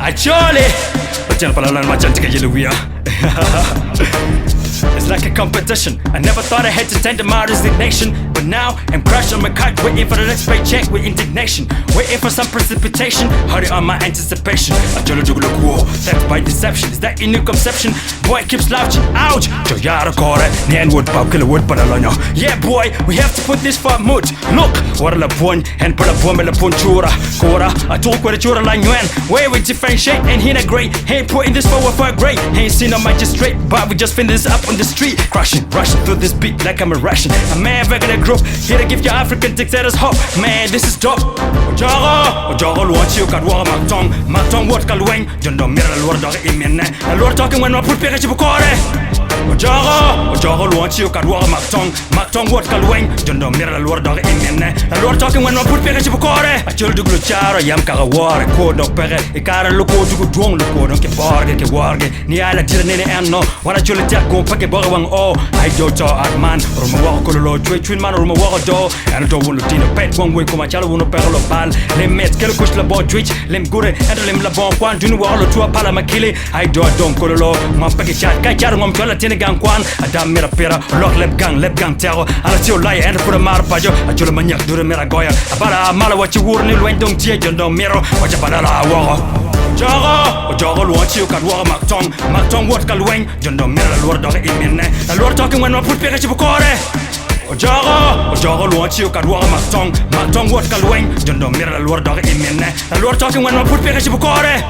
Acoli Lutino Pa Lulonyo macam tiga yeluia. It's like a competition. I never thought I had to tender my resignation, but now I'm crushed on my kite, waiting for the next paycheck with indignation, waiting for some precipitation, hurry on my anticipation. Acoli jugulo kuo, theft by deception. Is that your new conception? Boy keeps slouching, ouch. Joyara kore, nien wood pop killer wood Pa Lulonyo. Yeah boy, we have to put this for mood. Look, what la pon, and put a bomb la pon chura. Kora, I talk with a chura like yuan. Where we differentiate and hit a great. Ain't putting this forward for a great. Ain't seen a magistrate, but we just finish this up on the street. Rushing through this beat like I'm a Russian. A man regular group, here to give your African dictators hope. Man, this is dope. Ojogo wants you, got war, my tongue, what kalwing. Jondo mira lord dog imene. A lord talking when I put pega chibukore. Ojogo wants you, got war, my tongue, what kalwing. Jondo mira lord dog imene. A lord talking when I put pega chibukore. I told you to charo, yam kagawar, code dog pere. Ikara loko, you drone loko, don't get bargain, get warge. Niala tirane and no. What I told you to go pack a bogawang. Oh, I do to art man, Roma walk on the low, twin man, Roma walk a door, and I don't want Lutino pet one way, come a chalo, no peril of bal, lem met, kill kush la boy, twitch, lem good, and lem la bon, quan, do all to a palamakili. I do a don't call a low, my packet chat, Kajar, Mom Tolatina gang quan, a damn mirapira, lock lep gang terror, I'll tell lie and put a marpajo, a chulamaniac, do the miragoya, about a mala what you wouldn't when don't tear, you don't mirror, what a banana war. Ojogo wants you, got war, my tongue, what kalwing, Jondo mira lord dog imene. A lord talking when I put pega chibukore. Ojogo wants you, got war, my tongue, what kalwing, Jondo mira lord dog imene. A lord talking when I put pega chibukore.